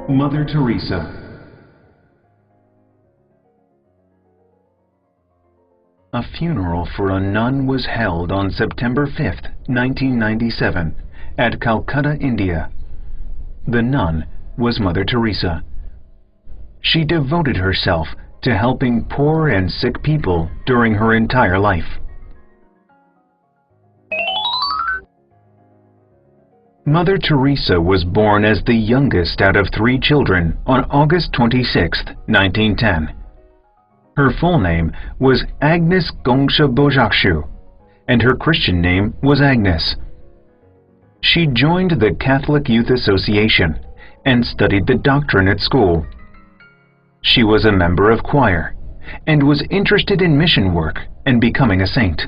Mother Teresa. A funeral for a nun was held on September 5, 1997, at Calcutta, India. The nun was Mother Teresa. She devoted herself to helping poor and sick people during her entire life. Mother Teresa was born as the youngest out of 3 children on August 26, 1910. Her full name was Anjezë Gonxhe Bojaxhiu, and her Christian name was Agnɛs. She joined the Catholic Youth Association and studied the doctrine at school. She was a member of choir and was interested in mission work and becoming a saint.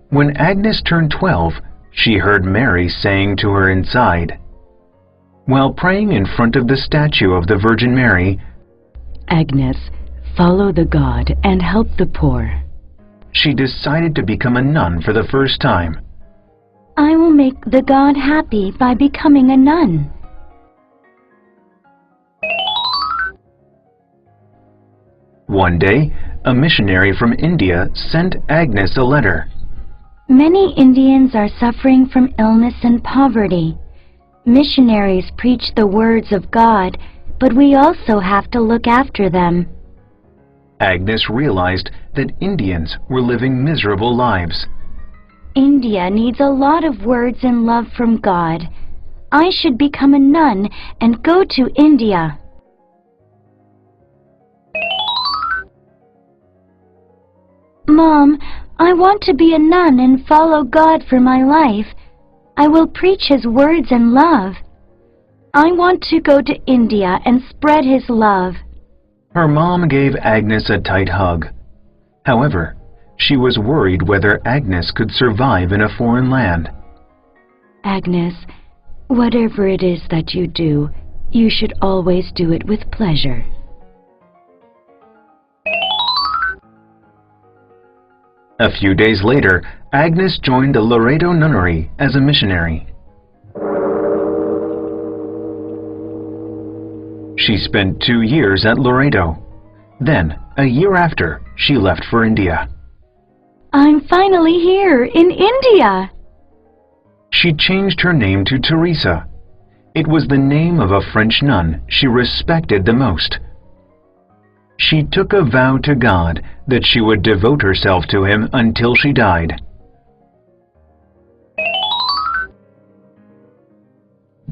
When Agnɛs turned 12, she heard Mary saying to her inside, while praying in front of the statue of the Virgin Mary, "Agnɛs, follow the God and help the poor." She decided to become a nun for the first time. "I will make the God happy by becoming a nun." One day, a missionary from India sent Agnɛs a letter. Many Indians are suffering from illness and poverty. Missionaries preach the words of God, but we also have to look after them. Agnɛs realized that Indians were living miserable lives. India needs a lot of words and love from God. I should become a nun and go to India. Mom, I want to be a nun and follow God for my life. I will preach His words and love. I want to go to India and spread His love. Her mom gave Agnɛs a tight hug. However, she was worried whether Agnɛs could survive in a foreign land. Agnɛs, whatever it is that you do, you should always do it with pleasure. A few days later, Agnɛs joined the Loreto nunnery as a missionary. She spent 2 years at Loreto. Then, a year after, she left for India. I'm finally here in India! She changed her name to Teresa. It was the name of a French nun she respected the most. She took a vow to God that she would devote herself to Him until she died.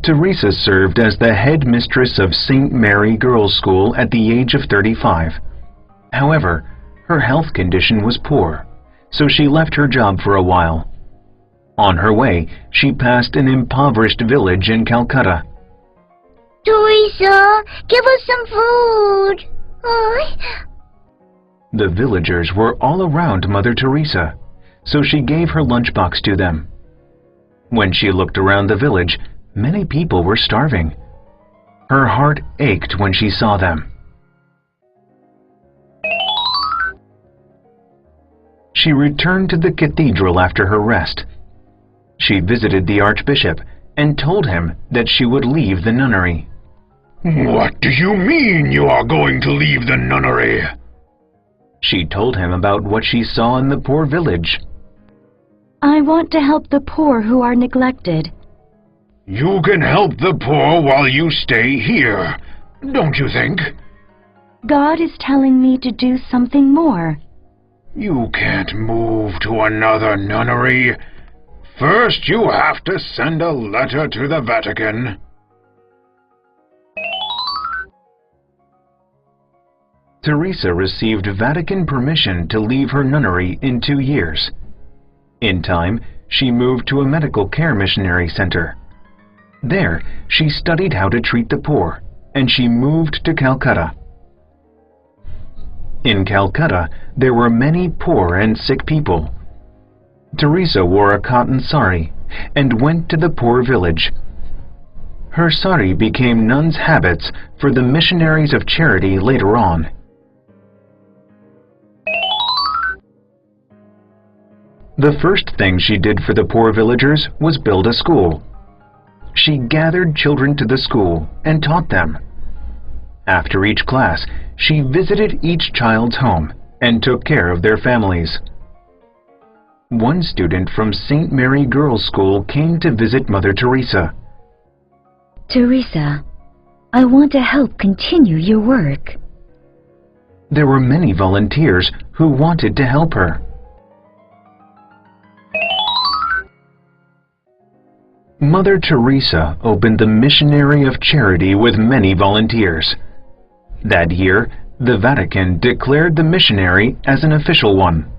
Teresa served as the head mistress of St. Mary Girls' School at the age of 35. However, her health condition was poor, so she left her job for a while. On her way, she passed an impoverished village in Calcutta. "Teresa, give us some food!" The villagers were all around Mother Teresa, so she gave her lunchbox to them. When she looked around the village, many people were starving. Her heart ached when she saw them. She returned to the cathedral after her rest. She visited the Archbishop and told him that she would leave the nunnery. "What do you mean you are going to leave the nunnery?" She told him about what she saw in the poor village. I want to help the poor who are neglected. "You can help the poor while you stay here, don't you think?" God is telling me to do something more. "You can't move to another nunnery. First you have to send a letter to the Vatican." Teresa received Vatican permission to leave her nunnery in 2 years. In time, she moved to a medical care missionary center. There, she studied how to treat the poor, and she moved to Calcutta. In Calcutta, there were many poor and sick people. Teresa wore a cotton sari and went to the poor village. Her sari became nuns' habits for the missionaries of charity later on. The first thing she did for the poor villagers was build a school. She gathered children to the school and taught them. After each class, she visited each child's home and took care of their families. One student from St. Mary Girls' School came to visit Mother Teresa. Teresa, I want to help continue your work. There were many volunteers who wanted to help her. Mother Teresa opened the Missionary of Charity with many volunteers. That year, the Vatican declared the missionary as an official one.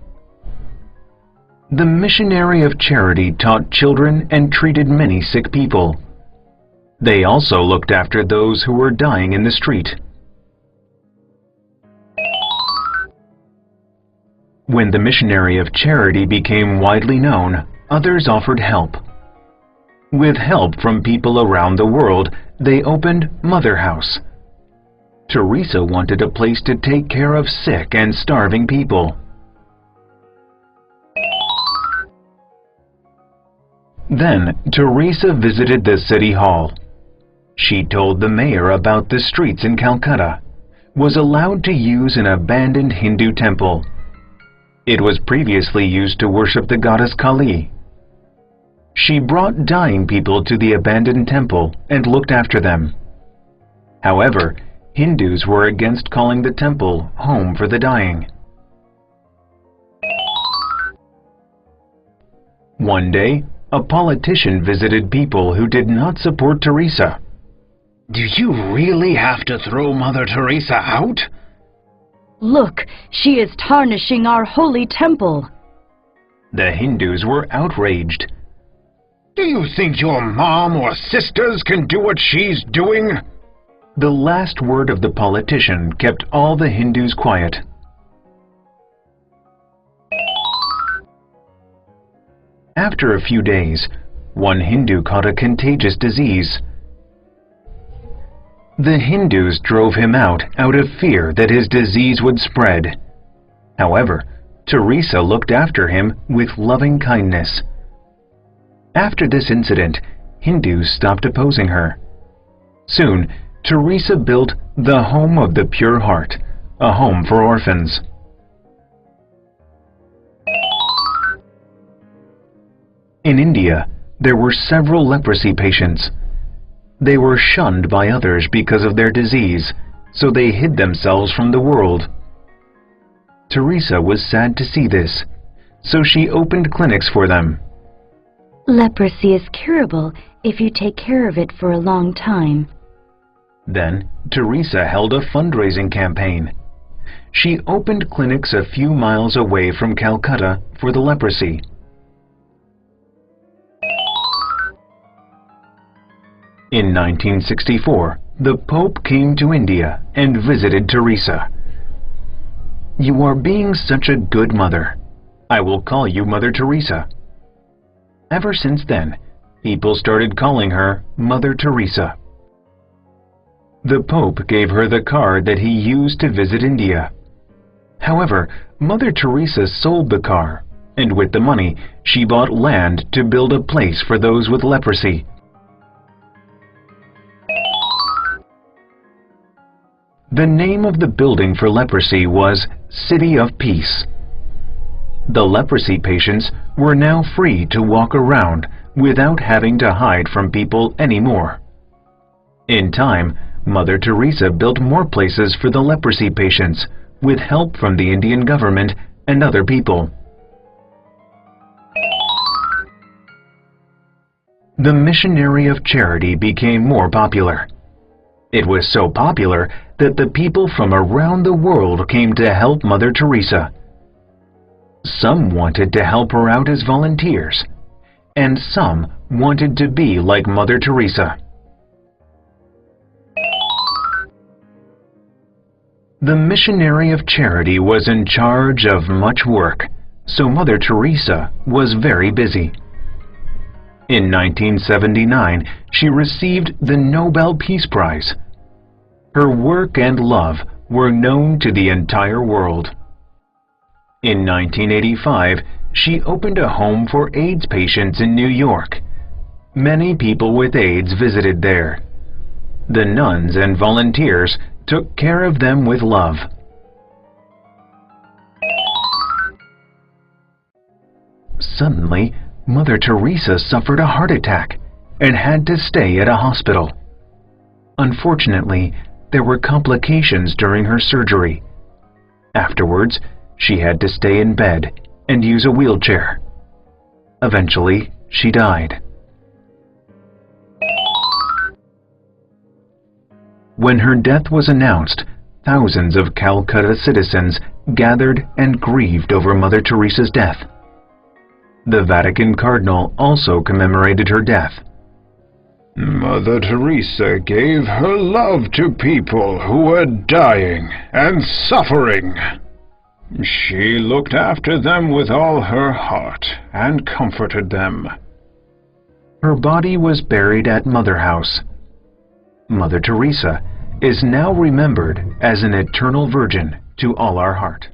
The Missionary of Charity taught children and treated many sick people. They also looked after those who were dying in the street. When the Missionary of Charity became widely known, others offered help. With help from people around the world, they opened Mother House. Teresa wanted a place to take care of sick and starving people. Then, Teresa visited the city hall. She told the mayor about the streets in Calcutta, was allowed to use an abandoned Hindu temple. It was previously used to worship the goddess Kali. She brought dying people to the abandoned temple and looked after them. However, Hindus were against calling the temple home for the dying. One day, a politician visited people who did not support Teresa. Do you really have to throw Mother Teresa out? Look, she is tarnishing our holy temple. The Hindus were outraged. Do you think your mom or sisters can do what she's doing? The last word of the politician kept all the Hindus quiet. After a few days, one Hindu caught a contagious disease. The Hindus drove him out of fear that his disease would spread. However, Teresa looked after him with loving kindness. After this incident, Hindus stopped opposing her. Soon, Teresa built the Home of the Pure Heart, a home for orphans. In India, there were several leprosy patients. They were shunned by others because of their disease, so they hid themselves from the world. Teresa was sad to see this, so she opened clinics for them. Leprosy is curable if you take care of it for a long time. Then, Teresa held a fundraising campaign. She opened clinics a few miles away from Calcutta for the leprosy. In 1964, the Pope came to India and visited Teresa. "You are being such a good mother. I will call you Mother Teresa." Ever since then, people started calling her Mother Teresa. The Pope gave her the card that he used to visit India. However, Mother Teresa sold the car, and with the money, she bought land to build a place for those with leprosy. The name of the building for leprosy was City of Peace. The leprosy patients were now free to walk around without having to hide from people anymore. In time, Mother Teresa built more places for the leprosy patients with help from the Indian government and other people. The Missionary of Charity became more popular. It was so popular that the people from around the world came to help Mother Teresa. Some wanted to help her out as volunteers, and some wanted to be like Mother Teresa. The Missionary of Charity was in charge of much work, so Mother Teresa was very busy. In 1979, she received the Nobel Peace Prize. Her work and love were known to the entire world. In 1985, she opened a home for AIDS patients in New York. Many people with AIDS visited there. The nuns and volunteers took care of them with love. Suddenly, Mother Teresa suffered a heart attack and had to stay at a hospital. Unfortunately, there were complications during her surgery. Afterwards, she had to stay in bed and use a wheelchair. Eventually, she died. When her death was announced, thousands of Calcutta citizens gathered and grieved over Mother Teresa's death. The Vatican Cardinal also commemorated her death. Mother Teresa gave her love to people who were dying and suffering. She looked after them with all her heart and comforted them. Her body was buried at Mother House. Mother Teresa is now remembered as an eternal virgin to all our heart.